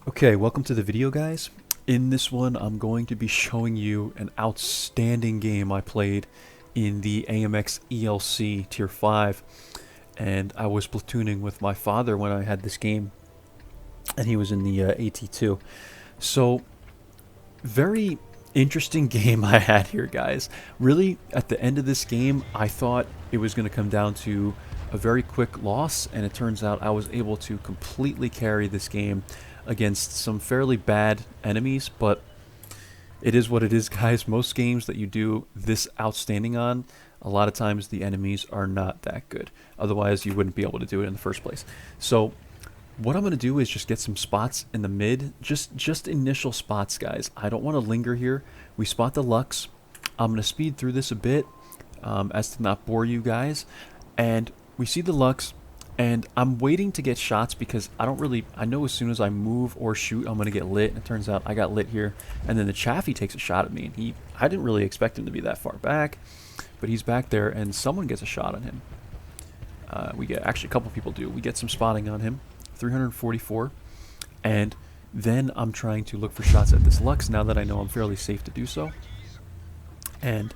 Okay, welcome to the video, guys. In this one, I'm going to be showing you an outstanding game I played in the AMX ELC Tier 5. And I was platooning with my father when I had this game, and he was in the AT2. So, very interesting game I had here, guys. Really, at the end of this game, I thought it was going to come down to a very quick loss, and it turns out I was able to completely carry this game against some fairly bad enemies, but it is what it is, guys. Most games that you do this outstanding on, a lot of times the enemies are not that good. Otherwise, you wouldn't be able to do it in the first place. So what I'm going to do is just get some spots in the mid, just initial spots, guys. I don't want to linger here. We spot the Lux. I'm going to speed through this a bit as to not bore you guys. And we see the Lux, and I'm waiting to get shots because I know as soon as I move or shoot, I'm going to get lit. And it turns out I got lit here. And then the Chaffee takes a shot at me. And I didn't really expect him to be that far back, but he's back there, and someone gets a shot on him. Actually, a couple people do. We get some spotting on him. 344, and then I'm trying to look for shots at this Lux now that I know I'm fairly safe to do so, and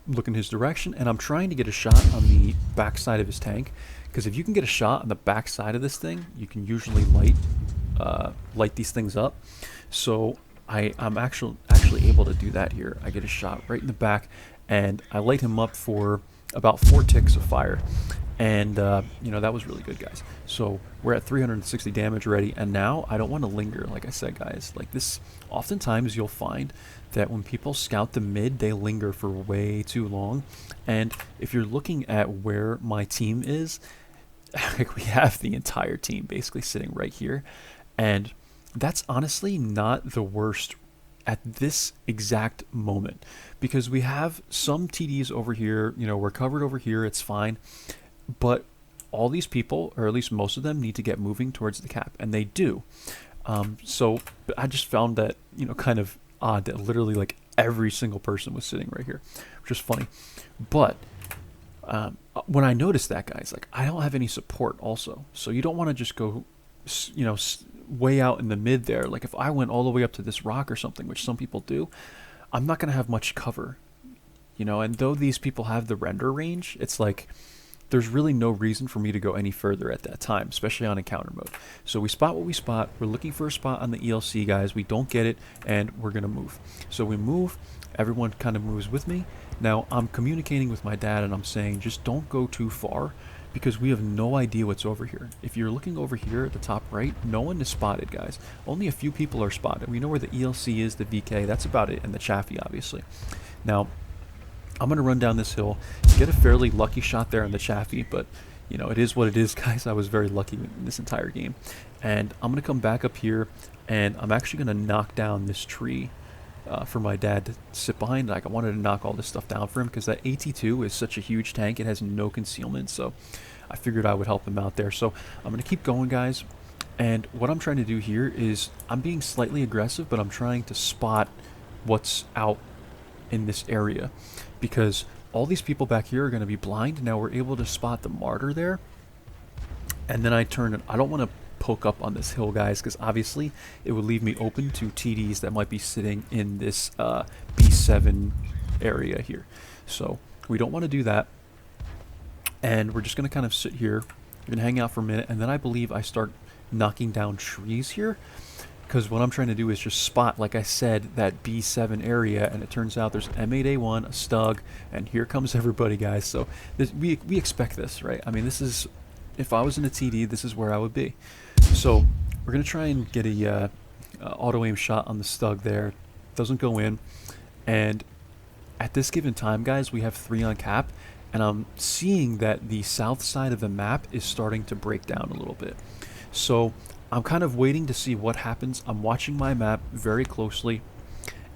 look in his direction, and I'm trying to get a shot on the backside of his tank, because if you can get a shot on the backside of this thing, you can usually light these things up. So I'm actually able to do that here. I get a shot right in the back, and I light him up for about 4 ticks of fire. And, that was really good, guys. So we're at 360 damage already, and now I don't want to linger, like I said, guys. Like this, oftentimes you'll find that when people scout the mid, they linger for way too long. And if you're looking at where my team is, like we have the entire team basically sitting right here. And that's honestly not the worst at this exact moment, because we have some TDs over here, we're covered over here, it's fine. But all these people, or at least most of them, need to get moving towards the cap, and they do. So I just found that, kind of odd that literally like every single person was sitting right here, which is funny. But when I noticed that, guys, like I don't have any support also. So you don't want to just go, way out in the mid there. Like if I went all the way up to this rock or something, which some people do, I'm not going to have much cover. And though these people have the render range, it's like there's really no reason for me to go any further at that time, especially on encounter mode. So we spot what we spot. We're looking for a spot on the ELC, guys. We don't get it, and we're going to move. So we move. Everyone kind of moves with me. Now, I'm communicating with my dad, and I'm saying, just don't go too far, because we have no idea what's over here. If you're looking over here at the top right, no one is spotted, guys. Only a few people are spotted. We know where the ELC is, the VK. That's about it, and the Chaffee, obviously. Now, I'm going to run down this hill, get a fairly lucky shot there on the Chaffee, but, it is what it is, guys. I was very lucky in this entire game. And I'm going to come back up here, and I'm actually going to knock down this tree for my dad to sit behind. Like, I wanted to knock all this stuff down for him, because that AT2 is such a huge tank. It has no concealment, so I figured I would help him out there. So I'm going to keep going, guys. And what I'm trying to do here is I'm being slightly aggressive, but I'm trying to spot what's out in this area, because all these people back here are going to be blind. Now we're able to spot the martyr there, and then I turn, and I don't want to poke up on this hill, guys, because obviously it would leave me open to TDs that might be sitting in this B7 area here. So we don't want to do that, and we're just going to kind of sit here. We're going to hang out for a minute, and then I believe I start knocking down trees here, because what I'm trying to do is just spot, like I said, that B7 area, and it turns out there's M8A1, a Stug, and here comes everybody, guys. So we expect this, right? I mean, this is, if I was in a TD, this is where I would be. So we're going to try and get a auto-aim shot on the Stug there. Doesn't go in. And at this given time, guys, we have 3 on cap, and I'm seeing that the south side of the map is starting to break down a little bit. So I'm kind of waiting to see what happens. I'm watching my map very closely,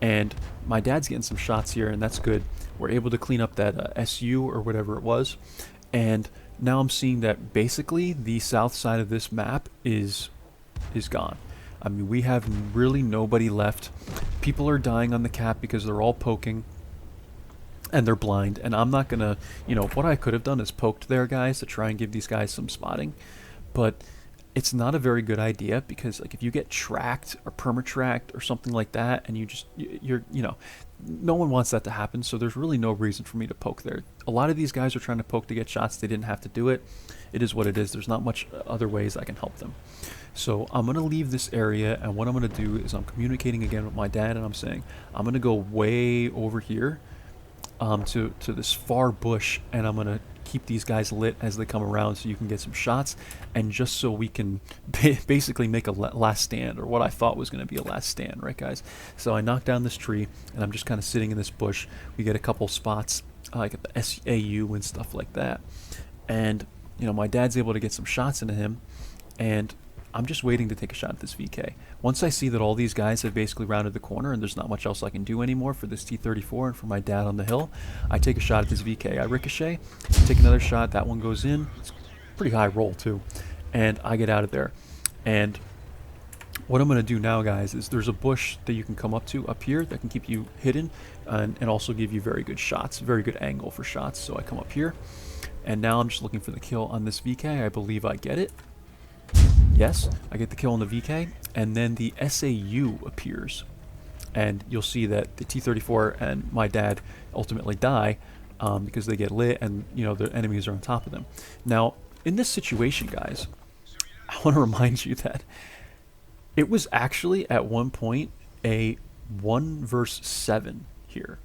and my dad's getting some shots here, and that's good. We're able to clean up that SU or whatever it was, and now I'm seeing that basically the south side of this map is gone. I mean, we have really nobody left. People are dying on the cap because they're all poking, and they're blind, and I'm not gonna, what I could have done is poked there, guys, to try and give these guys some spotting, but it's not a very good idea, because like if you get tracked or perma-tracked or something like that, and you're no one wants that to happen. So there's really no reason for me to poke there. A lot of these guys are trying to poke to get shots. They didn't have to do it. It is what it is. There's not much other ways I can help them. So I'm gonna leave this area, and what I'm gonna do is I'm communicating again with my dad, and I'm saying I'm gonna go way over here to this far bush, and I'm gonna keep these guys lit as they come around so you can get some shots, and just so we can basically make a last stand, or what I thought was going to be a last stand, right guys? So I knock down this tree, and I'm just kind of sitting in this bush. We get a couple spots like at the SAU and stuff like that, and my dad's able to get some shots into him, and I'm just waiting to take a shot at this VK. Once I see that all these guys have basically rounded the corner and there's not much else I can do anymore for this T-34 and for my dad on the hill, I take a shot at this VK. I ricochet, take another shot, that one goes in. It's a pretty high roll too. And I get out of there. And what I'm going to do now, guys, is there's a bush that you can come up to up here that can keep you hidden and also give you very good shots, very good angle for shots. So I come up here, and now I'm just looking for the kill on this VK. I believe I get it. Yes, I get the kill on the VK, and then the SAU appears, and you'll see that the T-34 and my dad ultimately die because they get lit, and the enemies are on top of them. Now, in this situation, guys, I want to remind you that it was actually at one point a 1 versus 7 here.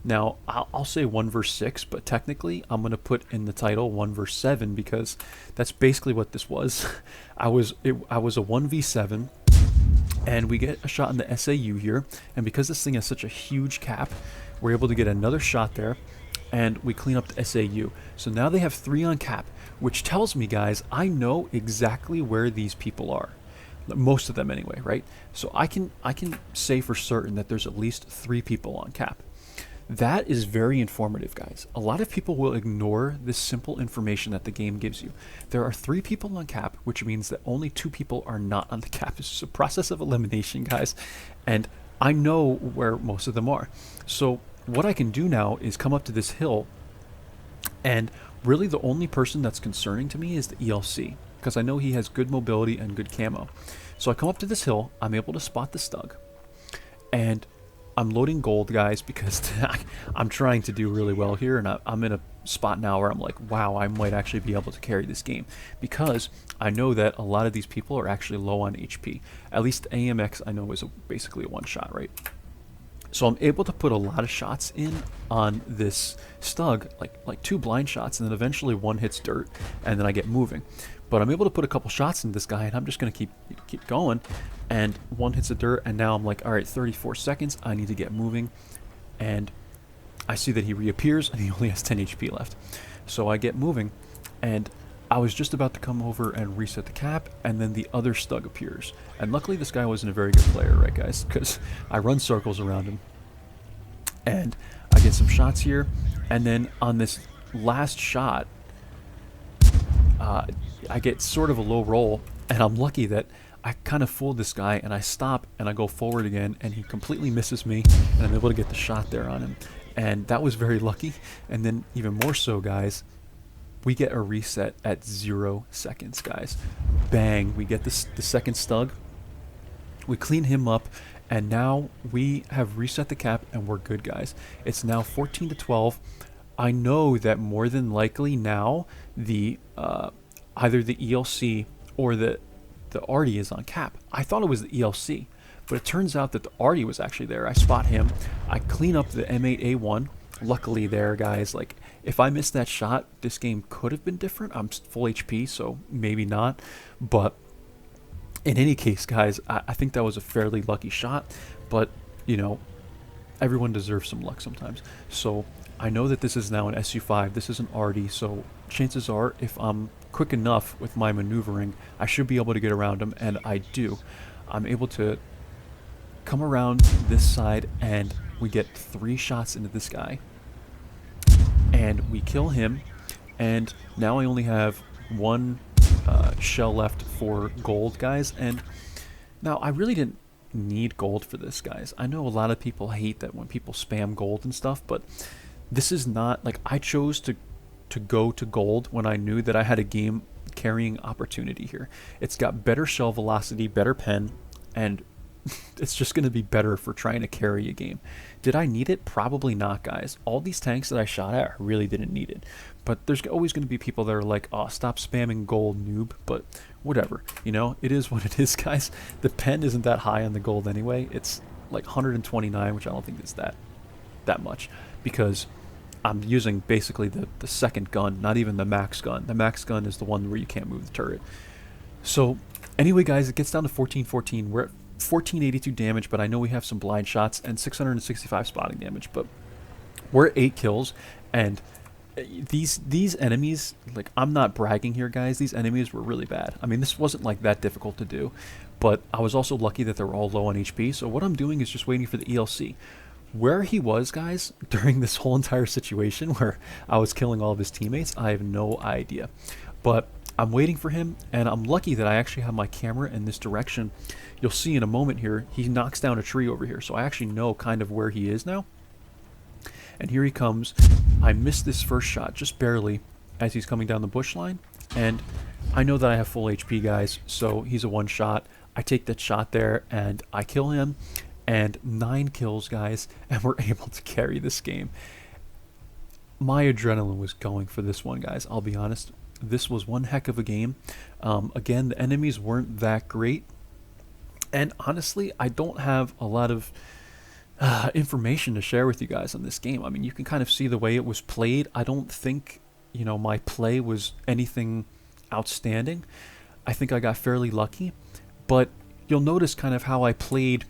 Now, I'll say 1 versus 6, but technically I'm going to put in the title 1 versus 7 because that's basically what this was. I was a 1v7, and we get a shot in the SAU here, and because this thing has such a huge cap, we're able to get another shot there, and we clean up the SAU. So now they have 3 on cap, which tells me, guys, I know exactly where these people are. Most of them anyway, right? So I can say for certain that there's at least 3 people on cap. That is very informative, guys. A lot of people will ignore this simple information that the game gives you. There are 3 people on cap, which means that only 2 people are not on the cap. This is a process of elimination, guys, and I know where most of them are. So what I can do now is come up to this hill, and really the only person that's concerning to me is the ELC, because I know he has good mobility and good camo. So I come up to this hill, I'm able to spot the Stug, and I'm loading gold, guys, because I'm trying to do really well here, and I'm in a spot now where I'm like, wow, I might actually be able to carry this game, because I know that a lot of these people are actually low on HP. At least AMX I know is basically a one-shot, right? So I'm able to put a lot of shots in on this Stug, like 2 blind shots, and then eventually 1 hits dirt, and then I get moving. But I'm able to put a couple shots into this guy, and I'm just going to keep going, and 1 hits the dirt, and now I'm like, all right, 34 seconds, I need to get moving, and I see that he reappears, and he only has 10 HP left. So I get moving, and I was just about to come over and reset the cap, and then the other Stug appears. And luckily this guy wasn't a very good player, right guys, because I run circles around him, and I get some shots here, and then on this last shot, I get sort of a low roll, and I'm lucky that I kind of fooled this guy, and I stop and I go forward again, and he completely misses me, and I'm able to get the shot there on him, and that was very lucky. And then even more so, guys, we get a reset at 0 seconds, guys. Bang, we get the second Stug, we clean him up, and now we have reset the cap, and we're good, guys. It's now 14 to 12. I know that more than likely now the either the ELC or the Artie is on cap. I thought it was the ELC, but it turns out that the Artie was actually there. I spot him, I clean up the M8A1. Luckily there, guys, like if I missed that shot, this game could have been different. I'm full HP, so maybe not, but in any case, guys, I think that was a fairly lucky shot, but everyone deserves some luck sometimes. So I know that this is now an SU5, this is an Artie, so chances are if I'm quick enough with my maneuvering, I should be able to get around him, and I do. I'm able to come around this side, and we get 3 shots into this guy, and we kill him, and now I only have 1 shell left for gold, guys. And now I really didn't need gold for this, guys. I know a lot of people hate that when people spam gold and stuff, but this is not like I chose to go to gold when I knew that I had a game good carrying opportunity here. It's got better shell velocity, better pen, and it's just going to be better for trying to carry a game. Did I need it? Probably not, guys. All these tanks that I shot at, I really didn't need it. But there's always going to be people that are like, oh, stop spamming gold, noob. But whatever, you know, it is what it is, guys. The pen isn't that high on the gold anyway. It's like 129, which I don't think is that much, because I'm using basically the second gun, not even the max gun. The max gun is the one where you can't move the turret. So anyway, guys, it gets down to 1414. We're at 1482 damage, but I know we have some blind shots and 665 spotting damage, but we're at 8 kills, and these enemies, like, I'm not bragging here, guys, these enemies were really bad. I mean, this wasn't like that difficult to do, but I was also lucky that they were all low on HP, so what I'm doing is just waiting for the ELC. Where he was, guys, during this whole entire situation where I was killing all of his teammates, I have no idea. But I'm waiting for him, and I'm lucky that I actually have my camera in this direction. You'll see in a moment here, he knocks down a tree over here, so I actually know kind of where he is now. And here he comes. I missed this first shot just barely as he's coming down the bush line, and I know that I have full HP, guys, so he's a one shot. I take that shot there, and I kill him, and 9 kills, guys, and we're able to carry this game. My adrenaline was going for this one, guys, I'll be honest. This was one heck of a game. Again, the enemies weren't that great, and honestly, I don't have a lot of information to share with you guys on this game. I mean, you can kind of see the way it was played. I don't think, you know, my play was anything outstanding. I think I got fairly lucky, but you'll notice kind of how I played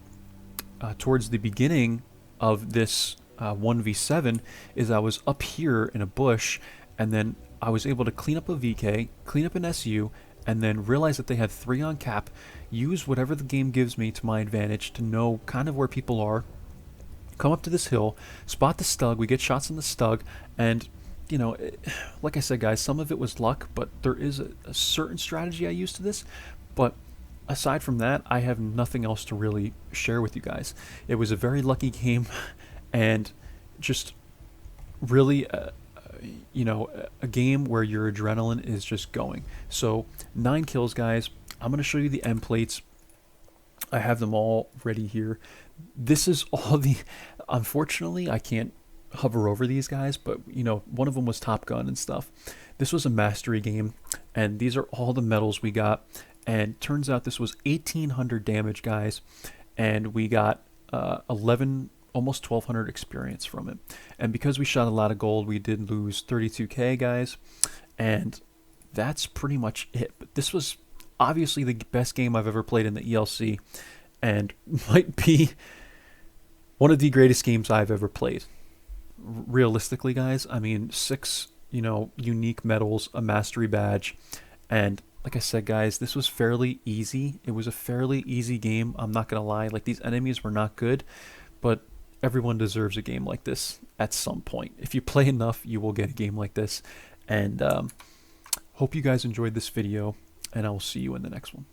towards the beginning of this 1v7 is I was up here in a bush, and then I was able to clean up a VK, clean up an SU, and then realize that they had 3 on cap, use whatever the game gives me to my advantage to know kind of where people are, come up to this hill, spot the stug, we get shots on the stug, and, you know, like I said, guys, some of it was luck, but there is a certain strategy I use to this, but aside from that, I have nothing else to really share with you guys. It was a very lucky game, and just really, you know, a game where your adrenaline is just going. So 9 kills, guys. I'm going to show you the end plates. I have them all ready here. This is all the, unfortunately, I can't hover over these guys, but, you know, one of them was Top Gun and stuff. This was a mastery game, and these are all the medals we got. And turns out this was 1,800 damage, guys, and we got 11, almost 1,200 experience from it. And because we shot a lot of gold, we did lose 32k, guys, and that's pretty much it. But this was obviously the best game I've ever played in the ELC, and might be one of the greatest games I've ever played. Realistically, guys, I mean, 6, you know, unique medals, a mastery badge, and like I said, guys, this was fairly easy. It was a fairly easy game. I'm not going to lie. Like, these enemies were not good, but everyone deserves a game like this at some point. If you play enough, you will get a game like this. And hope you guys enjoyed this video, and I will see you in the next one.